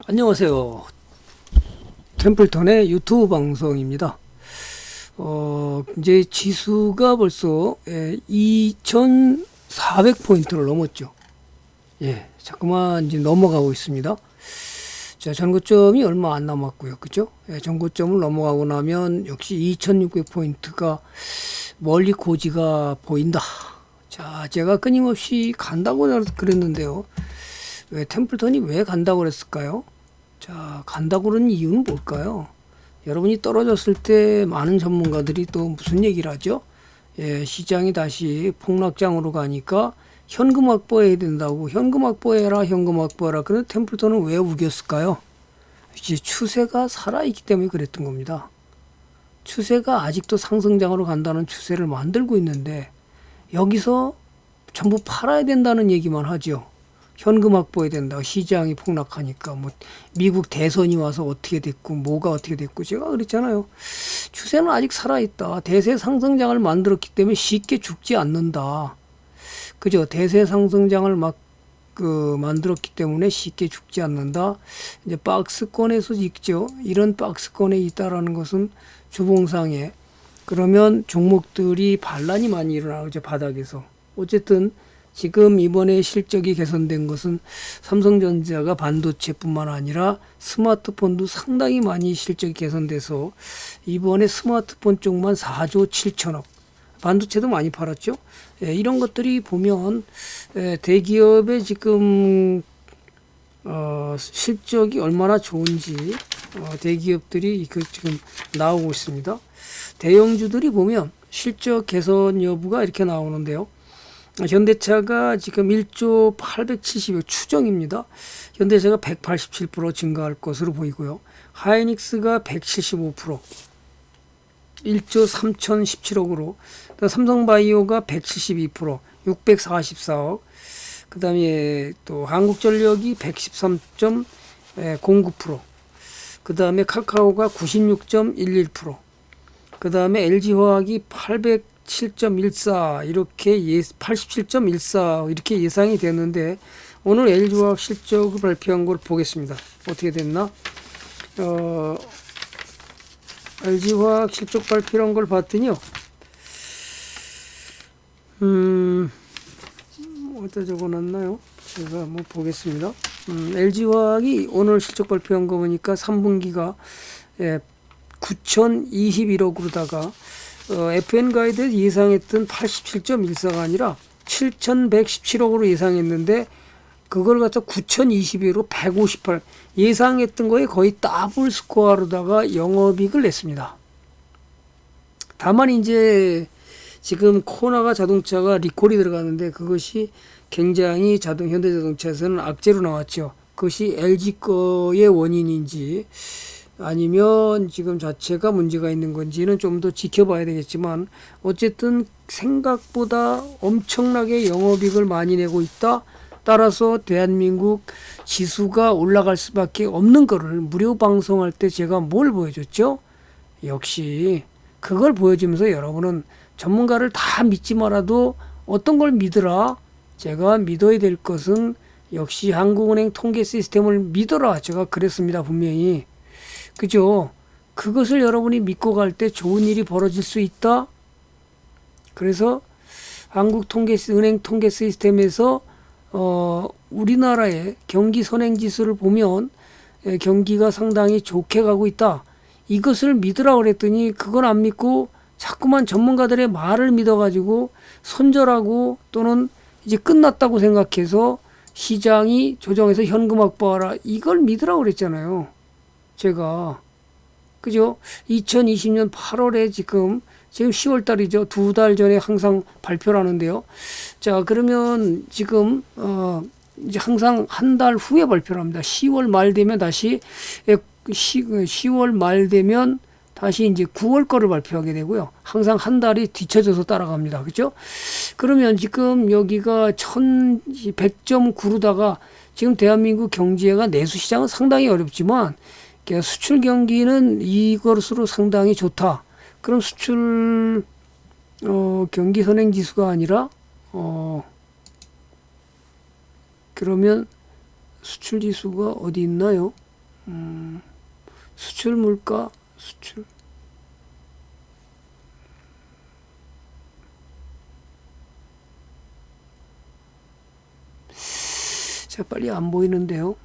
안녕하세요. 템플턴의 유튜브 방송입니다. 이제 지수가 벌써 2400포인트를 넘었죠. 예, 자꾸만 이제 넘어가고 있습니다. 자, 전고점이 얼마 안 남았고요. 그죠? 예, 전고점을 넘어가고 나면 역시 2600포인트가 멀리 고지가 보인다. 자, 제가 끊임없이 간다고 그랬는데요. 왜 템플턴이 왜 간다고 그랬을까요? 자, 간다고 그러는 이유는 뭘까요? 여러분이 떨어졌을 때 많은 전문가들이 또 무슨 얘기를 하죠? 예, 시장이 다시 폭락장으로 가니까 현금 확보해야 된다고. 현금 확보해라, 현금 확보해라. 그런데 템플턴은 왜 우겼을까요? 이제 추세가 살아있기 때문에 그랬던 겁니다. 추세가 아직도 상승장으로 간다는 추세를 만들고 있는데 여기서 전부 팔아야 된다는 얘기만 하죠. 현금 확보해야 된다. 시장이 폭락하니까 뭐 미국 대선이 와서 어떻게 됐고 뭐가 어떻게 됐고 제가 그랬잖아요. 추세는 아직 살아있다. 대세 상승장을 만들었기 때문에 쉽게 죽지 않는다. 그죠? 대세 상승장을 만들었기 때문에 쉽게 죽지 않는다. 이제 박스권에서 있죠. 이런 박스권에 있다라는 것은 주봉상에 그러면 종목들이 반란이 많이 일어나죠. 바닥에서. 어쨌든 지금 이번에 실적이 개선된 것은 삼성전자가 반도체뿐만 아니라 스마트폰도 상당히 많이 실적이 개선돼서 이번에 스마트폰 쪽만 4조 7천억, 반도체도 많이 팔았죠. 예, 이런 것들이 보면 대기업의 지금 실적이 얼마나 좋은지 대기업들이 지금 나오고 있습니다. 대형주들이 보면 실적 개선 여부가 이렇게 나오는데요. 현대차가 지금 1조 870억 추정입니다. 현대차가 187% 증가할 것으로 보이고요. 하이닉스가 175%, 1조 3017억으로, 삼성바이오가 172%, 644억, 그 다음에 또 한국전력이 113.09%, 그 다음에 카카오가 96.11%, 그 다음에 LG화학이 7.14 이렇게 87.14 이렇게 예상이 됐는데 오늘 LG화학 실적을 발표한 걸 보겠습니다. 어떻게 됐나? LG화학 실적 발표한 걸 봤더니요. 어디다 적어놨나요? 제가 한번 보겠습니다. LG화학이 오늘 실적 발표한 거 보니까 3분기가 9,021억으로다가 FN 가이드에서 예상했던 87.14가 아니라 7,117억으로 예상했는데 그걸 갖다 9,021로 158 예상했던 거에 거의 더블 스코어로다가 영업이익을 냈습니다. 다만 이제 지금 코나가 자동차가 리콜이 들어가는데 그것이 굉장히 현대자동차에서는 악재로 나왔죠. 그것이 LG 거의 원인인지 아니면 지금 자체가 문제가 있는 건지는 좀 더 지켜봐야 되겠지만 어쨌든 생각보다 엄청나게 영업이익을 많이 내고 있다. 따라서 대한민국 지수가 올라갈 수밖에 없는 거를 무료 방송할 때 제가 뭘 보여줬죠? 역시 그걸 보여주면서 여러분은 전문가를 다 믿지 말아도 어떤 걸 믿으라. 제가 믿어야 될 것은 역시 한국은행 통계 시스템을 믿어라. 제가 그랬습니다. 분명히. 그죠? 그것을 여러분이 믿고 갈 때 좋은 일이 벌어질 수 있다. 그래서 은행 통계 시스템에서 우리나라의 경기 선행지수를 보면 경기가 상당히 좋게 가고 있다. 이것을 믿으라 그랬더니 그걸 안 믿고 자꾸만 전문가들의 말을 믿어가지고 손절하고 또는 이제 끝났다고 생각해서 시장이 조정해서 현금 확보하라. 이걸 믿으라 그랬잖아요. 제가. 그죠? 2020년 8월에 지금 10월 달이죠. 2달 전에 항상 발표를 하는데요. 자, 그러면 지금, 이제 항상 한 달 후에 발표를 합니다. 10월 말 되면 다시, 10월 말 되면 다시 이제 9월 거를 발표하게 되고요. 항상 한 달이 뒤쳐져서 따라갑니다. 그죠? 그러면 지금 여기가 1100.9로다가 지금 대한민국 경제가 내수 시장은 상당히 어렵지만 수출 경기는 이것으로 상당히 좋다. 그럼 수출 경기 선행 지수가 아니라 그러면 수출 지수가 어디 있나요? 수출 물가, 수출. 자, 빨리 안 보이는데요.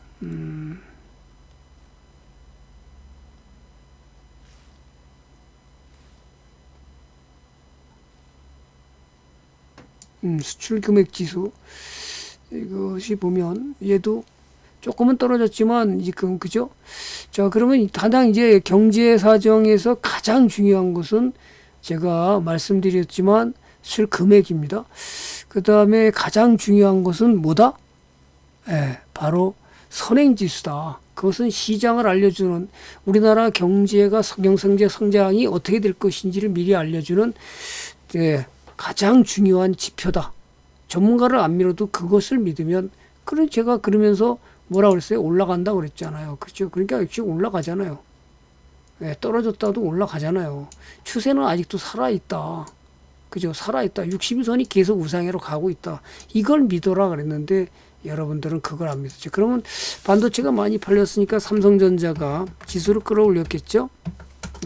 수출 금액 지수. 이것이 보면 얘도 조금은 떨어졌지만 지금 그죠? 자, 그러면 가장 이제 경제 사정에서 가장 중요한 것은 제가 말씀드렸지만 수출 금액입니다. 그 다음에 가장 중요한 것은 뭐다? 예, 바로 선행 지수다. 그것은 시장을 알려주는, 우리나라 경제가 경제 성장이 어떻게 될 것인지를 미리 알려주는 예, 가장 중요한 지표다. 전문가를 안 믿어도 그것을 믿으면, 그래 제가 그러면서 뭐라 그랬어요? 올라간다 그랬잖아요. 그렇죠? 그러니까 역시 올라가잖아요. 예, 떨어졌다도 올라가잖아요. 추세는 아직도 살아있다. 그죠? 살아있다. 60일선이 계속 우상으로 가고 있다. 이걸 믿어라 그랬는데 여러분들은 그걸 안 믿었죠. 그러면 반도체가 많이 팔렸으니까 삼성전자가 지수를 끌어올렸겠죠?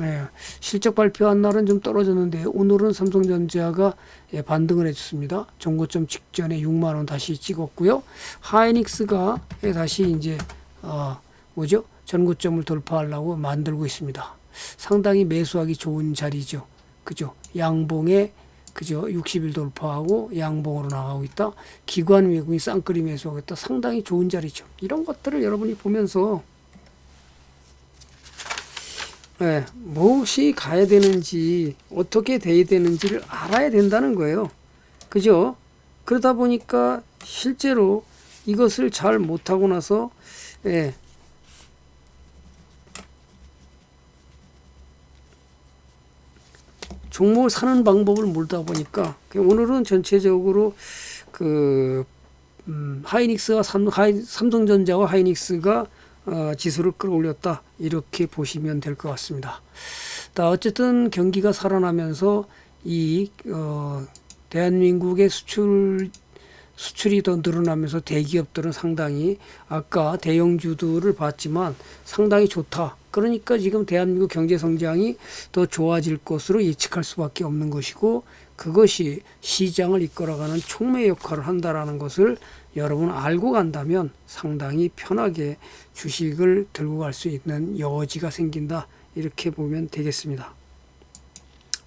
예, 실적 발표한 날은 좀 떨어졌는데 오늘은 삼성전자가 예, 반등을 해줬습니다. 정고점 직전에 6만 원 다시 찍었고요. 하이닉스가 예, 다시 이제 뭐죠? 전고점을 돌파하려고 만들고 있습니다. 상당히 매수하기 좋은 자리죠. 그죠? 양봉에 그죠? 60일 돌파하고 양봉으로 나가고 있다. 기관 외국인 쌍끌이 매수하고 있다. 상당히 좋은 자리죠. 이런 것들을 여러분이 보면서 네, 무엇이 가야 되는지 어떻게 돼야 되는지를 알아야 된다는 거예요. 그죠? 그러다 보니까 실제로 이것을 잘 못하고 나서 예, 종목을 사는 방법을 모르다 보니까 오늘은 전체적으로 그 하이닉스와 삼성전자와 하이닉스가 지수를 끌어올렸다 이렇게 보시면 될 것 같습니다. 어쨌든 경기가 살아나면서 이 대한민국의 수출이 더 늘어나면서 대기업들은 상당히 아까 대형주들을 봤지만 상당히 좋다. 그러니까 지금 대한민국 경제 성장이 더 좋아질 것으로 예측할 수밖에 없는 것이고 그것이 시장을 이끌어가는 촉매 역할을 한다라는 것을 여러분 알고 간다면 상당히 편하게 주식을 들고 갈 수 있는 여지가 생긴다. 이렇게 보면 되겠습니다.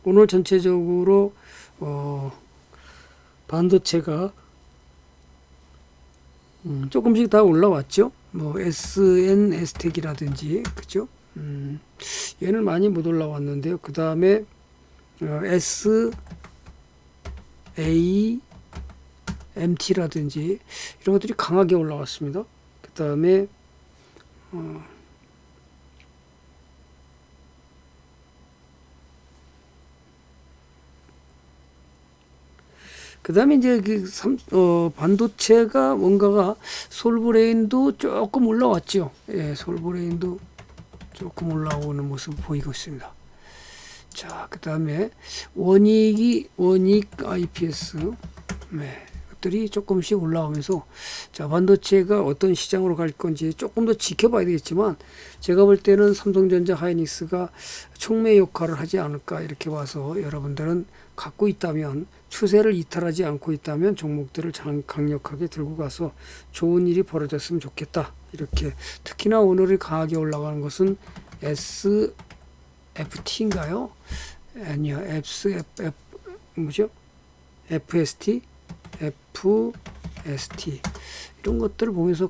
오늘 전체적으로 반도체가 조금씩 다 올라왔죠. 뭐 SN, STEC이라든지 그죠? 얘는 많이 못 올라왔는데요. 그 다음에 SAMT라든지 이런 것들이 강하게 올라왔습니다. 그 다음에 이제 반도체가 뭔가가 솔브레인도 조금 올라왔죠. 예, 솔브레인도 조금 올라오는 모습을 보이고 있습니다. 자, 그 다음에 원익 IPS, 네, 것들이 조금씩 올라오면서 자, 반도체가 어떤 시장으로 갈 건지 조금 더 지켜봐야 되겠지만 제가 볼 때는 삼성전자 하이닉스가 촉매 역할을 하지 않을까 이렇게 봐서 여러분들은 갖고 있다면 추세를 이탈하지 않고 있다면 종목들을 강력하게 들고 가서 좋은 일이 벌어졌으면 좋겠다. 이렇게 특히나 오늘이 강하게 올라가는 것은 SFT인가요? 아니요. 뭐죠? FST? 이런 것들을 보면서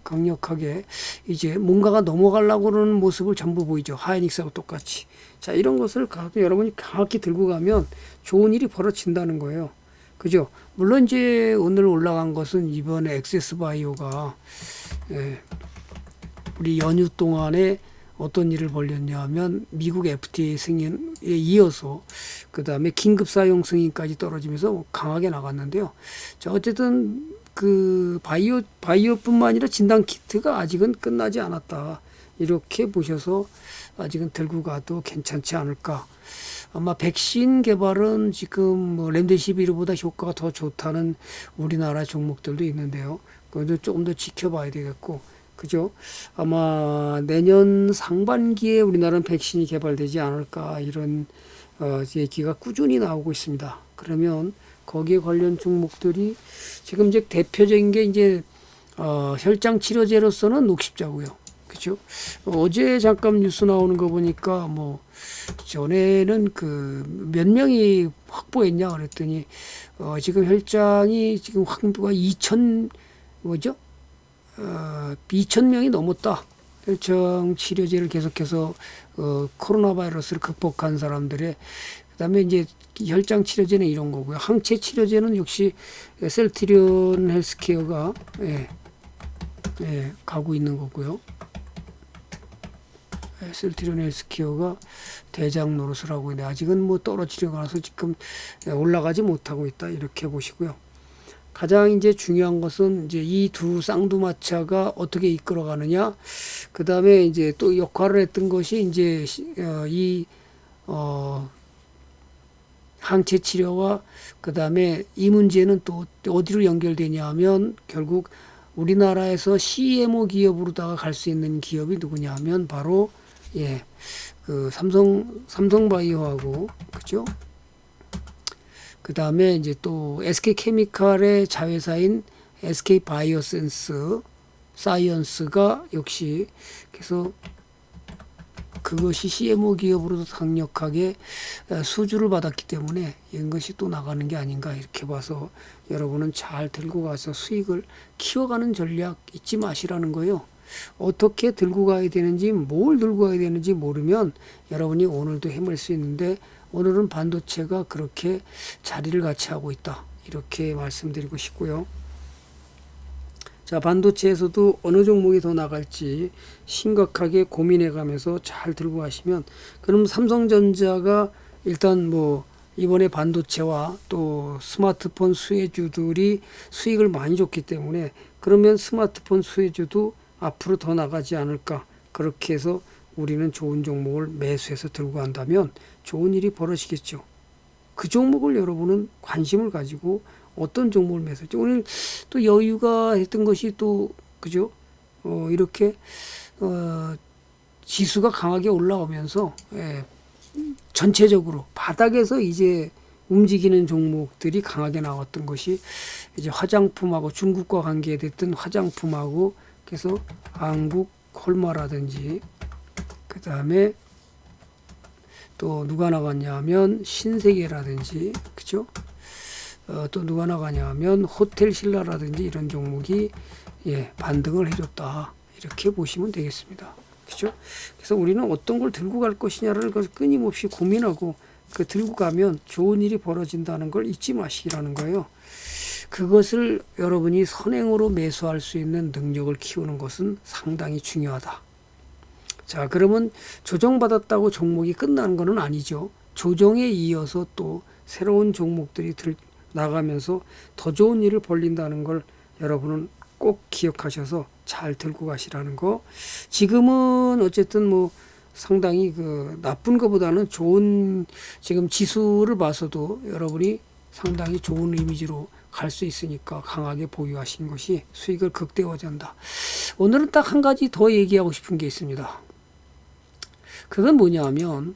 강력하게 이제 뭔가가 넘어가려고 그러는 모습을 전부 보이죠. 하이닉스하고 똑같이. 자, 이런 것을 여러분이 강하게 들고 가면 좋은 일이 벌어진다는 거예요. 그죠? 물론 이제 오늘 올라간 것은 이번에 엑세스바이오가 우리 연휴 동안에 어떤 일을 벌였냐 하면 미국 FDA 승인에 이어서 그 다음에 긴급 사용 승인까지 떨어지면서 강하게 나갔는데요. 자, 어쨌든 그 바이오뿐만 아니라 진단 키트가 아직은 끝나지 않았다. 이렇게 보셔서 아직은 들고 가도 괜찮지 않을까. 아마 백신 개발은 지금 뭐 렘데시비르보다 효과가 더 좋다는 우리나라 종목들도 있는데요. 그것도 조금 더 지켜봐야 되겠고 그죠? 아마 내년 상반기에 우리나라는 백신이 개발되지 않을까 이런 얘기가 꾸준히 나오고 있습니다. 그러면 거기에 관련 종목들이 지금 이제 대표적인 게 이제 혈장 치료제로서는 녹십자고요. 그죠? 어제 잠깐 뉴스 나오는 거 보니까 뭐 전에는 그 몇 명이 확보했냐 그랬더니 지금 혈장이 지금 확보가 2천 뭐죠? 2천 명이 넘었다. 혈장 치료제를 계속해서 코로나 바이러스를 극복한 사람들의 그다음에 이제 혈장 치료제는 이런 거고요. 항체 치료제는 역시 셀트리온 헬스케어가 가고 있는 거고요. 셀트리온 헬스케어가 대장 노릇을 하고 있는데 아직은 뭐 떨어지려고 해서 지금 올라가지 못하고 있다 이렇게 보시고요. 가장 이제 중요한 것은 이제 이 두 쌍두마차가 어떻게 이끌어가느냐. 그 다음에 이제 또 역할을 했던 것이 이제 항체 치료와 그 다음에 이 문제는 또 어디로 연결되냐 하면 결국 우리나라에서 CMO 기업으로다가 갈 수 있는 기업이 누구냐 하면 바로 그 삼성바이오하고 그죠? 그 다음에 이제 또 SK케미칼의 자회사인 SK바이오사이언스가 역시 그래서 그것이 CMO 기업으로도 강력하게 수주를 받았기 때문에 이것이 또 나가는 게 아닌가 이렇게 봐서 여러분은 잘 들고 가서 수익을 키워가는 전략 잊지 마시라는 거예요. 어떻게 들고 가야 되는지 뭘 들고 가야 되는지 모르면 여러분이 오늘도 헤맬 수 있는데 오늘은 반도체가 그렇게 자리를 같이 하고 있다 이렇게 말씀드리고 싶고요. 자, 반도체에서도 어느 종목이 더 나갈지 심각하게 고민해 가면서 잘 들고 가시면 그럼 삼성전자가 일단 뭐 이번에 반도체와 또 스마트폰 수혜주들이 수익을 많이 줬기 때문에 그러면 스마트폰 수혜주도 앞으로 더 나가지 않을까. 그렇게 해서 우리는 좋은 종목을 매수해서 들고 간다면 좋은 일이 벌어지겠죠. 그 종목을 여러분은 관심을 가지고 어떤 종목을 매수할지 오늘 또 여유가 했던 것이 또 그죠? 이렇게 지수가 강하게 올라오면서 전체적으로 바닥에서 이제 움직이는 종목들이 강하게 나왔던 것이 이제 화장품하고 중국과 관계됐던 화장품하고 그래서 한국 콜마라든지 그 다음에 또 누가 나갔냐 하면 신세계라든지 그죠? 또 누가 나가냐 하면 호텔 신라라든지 이런 종목이 반등을 해줬다 이렇게 보시면 되겠습니다. 그죠? 그래서 우리는 어떤 걸 들고 갈 것이냐를 끊임없이 고민하고 그 들고 가면 좋은 일이 벌어진다는 걸 잊지 마시라는 거예요. 그것을 여러분이 선행으로 매수할 수 있는 능력을 키우는 것은 상당히 중요하다. 자, 그러면 조정받았다고 종목이 끝나는 것은 아니죠. 조정에 이어서 또 새로운 종목들이 나가면서 더 좋은 일을 벌린다는 걸 여러분은 꼭 기억하셔서 잘 들고 가시라는 거. 지금은 어쨌든 뭐 상당히 그 나쁜 것보다는 좋은 지금 지수를 봐서도 여러분이 상당히 좋은 이미지로 갈 수 있으니까 강하게 보유하신 것이 수익을 극대화한다. 오늘은 딱 한 가지 더 얘기하고 싶은 게 있습니다. 그건 뭐냐면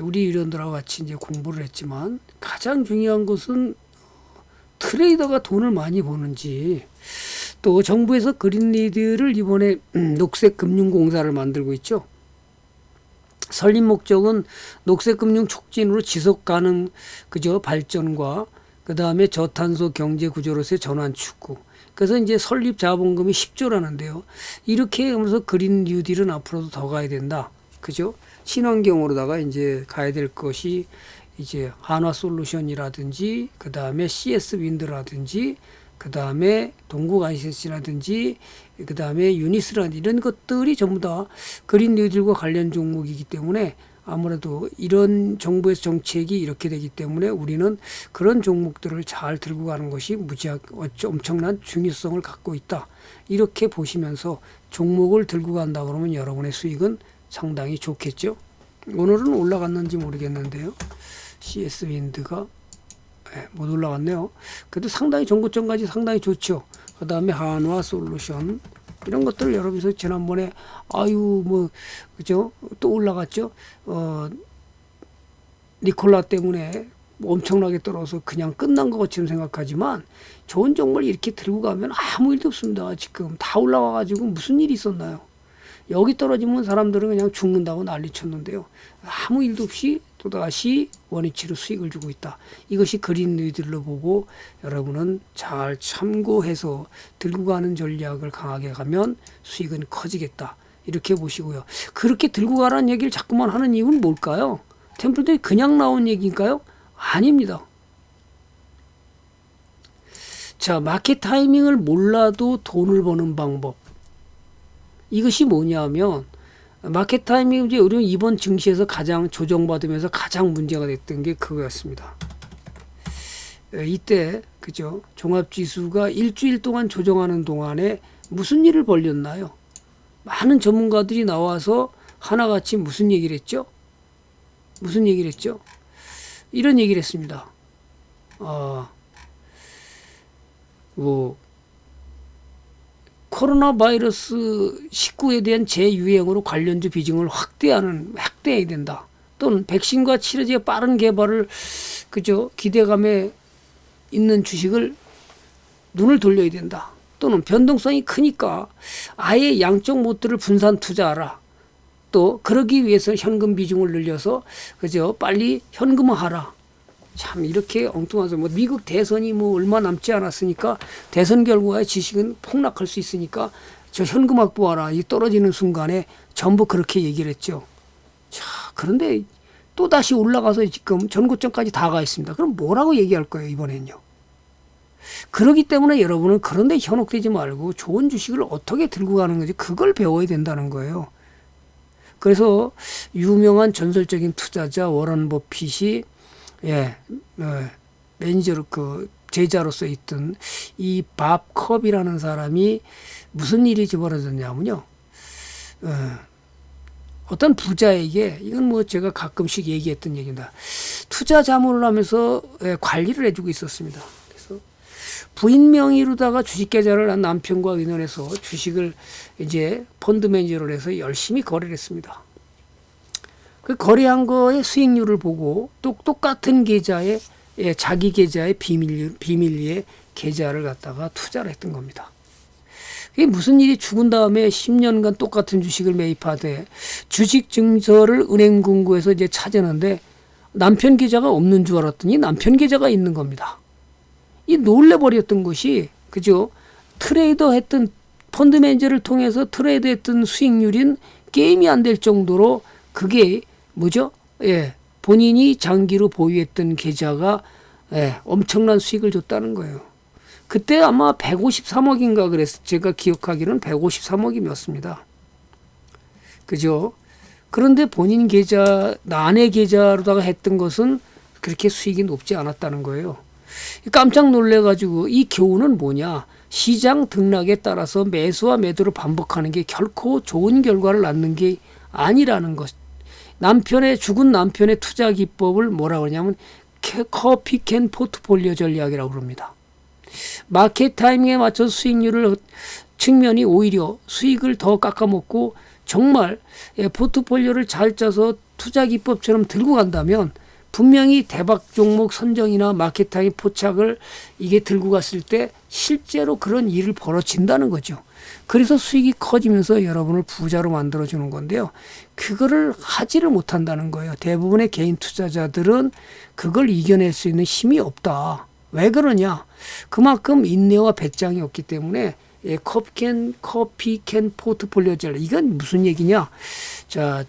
우리 위원들하고 같이 이제 공부를 했지만 가장 중요한 것은 트레이더가 돈을 많이 버는지 또 정부에서 그린리드를 이번에 녹색금융공사를 만들고 있죠. 설립 목적은 녹색금융 촉진으로 지속가능 그저 발전과 그 다음에 저탄소 경제 구조로서의 전환 추구. 그래서 이제 설립 자본금이 10조라는데요. 이렇게 하면서 그린 뉴딜은 앞으로도 더 가야 된다. 그죠? 친환경으로다가 이제 가야 될 것이 이제 한화 솔루션이라든지 그 다음에 CS 윈드라든지 그 다음에 동국 ICS라든지 그 다음에 유니스라든지 이런 것들이 전부 다 그린 뉴딜과 관련 종목이기 때문에 아무래도 이런 정부의 정책이 이렇게 되기 때문에 우리는 그런 종목들을 잘 들고 가는 것이 엄청난 중요성을 갖고 있다. 이렇게 보시면서 종목을 들고 간다 그러면 여러분의 수익은 상당히 좋겠죠. 오늘은 올라갔는지 모르겠는데요. CS 윈드가 못 올라갔네요. 그래도 상당히 전고점까지 상당히 좋죠. 그 다음에 한화 솔루션 이런 것들을 여러분께서 지난번에 아유 뭐 그죠? 또 올라갔죠. 니콜라 때문에 엄청나게 떨어서 그냥 끝난 것 것처럼 생각하지만 좋은 종목을 이렇게 들고 가면 아무 일도 없습니다. 지금 다 올라와가지고 무슨 일이 있었나요? 여기 떨어지면 사람들은 그냥 죽는다고 난리 쳤는데요. 아무 일도 없이 또다시 원위치로 수익을 주고 있다. 이것이 그린 뉴딜로 보고 여러분은 잘 참고해서 들고 가는 전략을 강하게 가면 수익은 커지겠다. 이렇게 보시고요. 그렇게 들고 가라는 얘기를 자꾸만 하는 이유는 뭘까요? 템플들이 그냥 나온 얘기인가요? 아닙니다. 자, 마켓 타이밍을 몰라도 돈을 버는 방법. 이것이 뭐냐면 마켓 타이밍 이제 우리 이번 증시에서 가장 조정받으면서 가장 문제가 됐던 게 그거였습니다. 이때 그죠? 종합지수가 일주일 동안 조정하는 동안에 무슨 일을 벌였나요? 많은 전문가들이 나와서 하나같이 무슨 얘기를 했죠? 무슨 얘기를 했죠? 이런 얘기를 했습니다. 코로나 바이러스 19에 대한 재유행으로 관련주 비중을 확대해야 된다. 또는 백신과 치료제의 빠른 개발을 그저 기대감에 있는 주식을 눈을 돌려야 된다. 또는 변동성이 크니까 아예 양쪽 모드를 분산 투자하라. 또 그러기 위해서 현금 비중을 늘려서 그저 빨리 현금화하라. 참 이렇게 엉뚱해서 뭐 미국 대선이 뭐 얼마 남지 않았으니까 대선 결과에 주식은 폭락할 수 있으니까 저 현금 확보하라. 이 떨어지는 순간에 전부 그렇게 얘기를 했죠. 자, 그런데 또 다시 올라가서 지금 전고점까지 다 가 있습니다. 그럼 뭐라고 얘기할 거예요, 이번엔요? 그렇기 때문에 여러분은 그런데 현혹되지 말고 좋은 주식을 어떻게 들고 가는 건지 그걸 배워야 된다는 거예요. 그래서 유명한 전설적인 투자자 워런 버핏이 매니저로 그 제자로서 있던 이 밥 컵이라는 사람이 무슨 일이 벌어졌냐면요. 어떤 부자에게 이건 뭐 제가 가끔씩 얘기했던 얘기입니다. 투자 자문을 하면서 관리를 해주고 있었습니다. 그래서 부인 명의로다가 주식 계좌를 한 남편과 의논해서 주식을 이제 펀드 매니저를 해서 열심히 거래를 했습니다. 그 거래한 거의 수익률을 보고 또 똑같은 계좌에 자기 계좌의 비밀리에 계좌를 갖다가 투자를 했던 겁니다. 이게 무슨 일이 죽은 다음에 10년간 똑같은 주식을 매입하되 주식 증서를 은행 금고에서 이제 찾았는데 남편 계좌가 없는 줄 알았더니 남편 계좌가 있는 겁니다. 이 놀래버렸던 것이 그죠? 트레이더 했던 펀드 매니저를 통해서 트레이드 했던 수익률인 게임이 안 될 정도로 그게 뭐죠? 본인이 장기로 보유했던 계좌가 엄청난 수익을 줬다는 거예요. 그때 아마 153억인가 그래서 제가 기억하기로는 153억이었습니다. 그죠? 그런데 본인 계좌, 아내 계좌로다가 했던 것은 그렇게 수익이 높지 않았다는 거예요. 깜짝 놀래가지고 이 교훈은 뭐냐? 시장 등락에 따라서 매수와 매도를 반복하는 게 결코 좋은 결과를 낳는 게 아니라는 것. 죽은 남편의 투자 기법을 뭐라고 그러냐면 커피캔 포트폴리오 전략이라고 그럽니다. 마켓 타이밍에 맞춰서 수익률을 측면이 오히려 수익을 더 깎아먹고 정말 포트폴리오를 잘 짜서 투자 기법처럼 들고 간다면 분명히 대박 종목 선정이나 마켓 타이밍 포착을 이게 들고 갔을 때 실제로 그런 일을 벌어진다는 거죠. 그래서 수익이 커지면서 여러분을 부자로 만들어주는 건데요. 그거를 하지를 못한다는 거예요. 대부분의 개인 투자자들은 그걸 이겨낼 수 있는 힘이 없다. 왜 그러냐? 그만큼 인내와 배짱이 없기 때문에 커피캔 포트폴리오 전략. 이건 무슨 얘기냐? 자,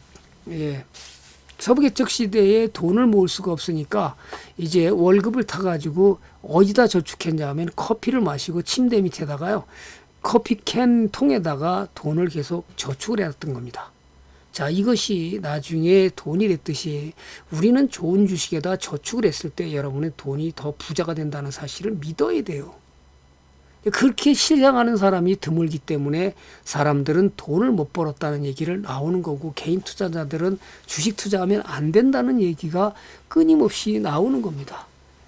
서부개척 시대에 돈을 모을 수가 없으니까 이제 월급을 타가지고 어디다 저축했냐 하면 커피를 마시고 침대 밑에다가요. 커피캔 통에다가 돈을 계속 저축을 해왔던 겁니다. 자, 이것이 나중에 돈이 됐듯이 우리는 좋은 주식에다 저축을 했을 때 여러분의 돈이 더 부자가 된다는 사실을 믿어야 돼요. 그렇게 실행하는 사람이 드물기 때문에 사람들은 돈을 못 벌었다는 얘기를 나오는 거고 개인 투자자들은 주식 투자하면 안 된다는 얘기가 끊임없이 나오는 겁니다.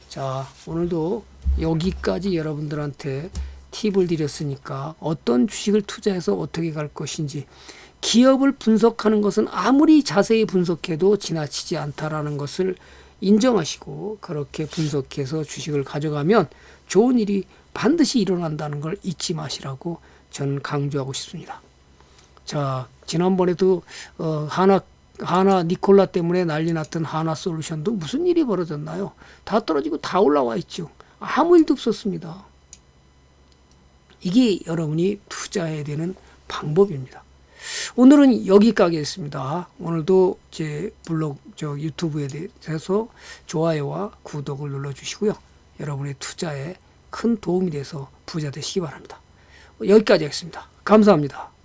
자, 오늘도 여기까지 여러분들한테 팁을 드렸으니까 어떤 주식을 투자해서 어떻게 갈 것인지, 기업을 분석하는 것은 아무리 자세히 분석해도 지나치지 않다라는 것을 인정하시고 그렇게 분석해서 주식을 가져가면 좋은 일이 반드시 일어난다는 걸 잊지 마시라고 저는 강조하고 싶습니다. 자, 지난번에도 하나 니콜라 때문에 난리 났던 하나솔루션도 무슨 일이 벌어졌나요? 다 떨어지고 다 올라와 있죠. 아무 일도 없었습니다. 이게 여러분이 투자해야 되는 방법입니다. 오늘은 여기까지 하겠습니다. 오늘도 제 블로그, 유튜브에 대해서 좋아요와 구독을 눌러주시고요. 여러분의 투자에 큰 도움이 돼서 부자 되시기 바랍니다. 여기까지 하겠습니다. 감사합니다.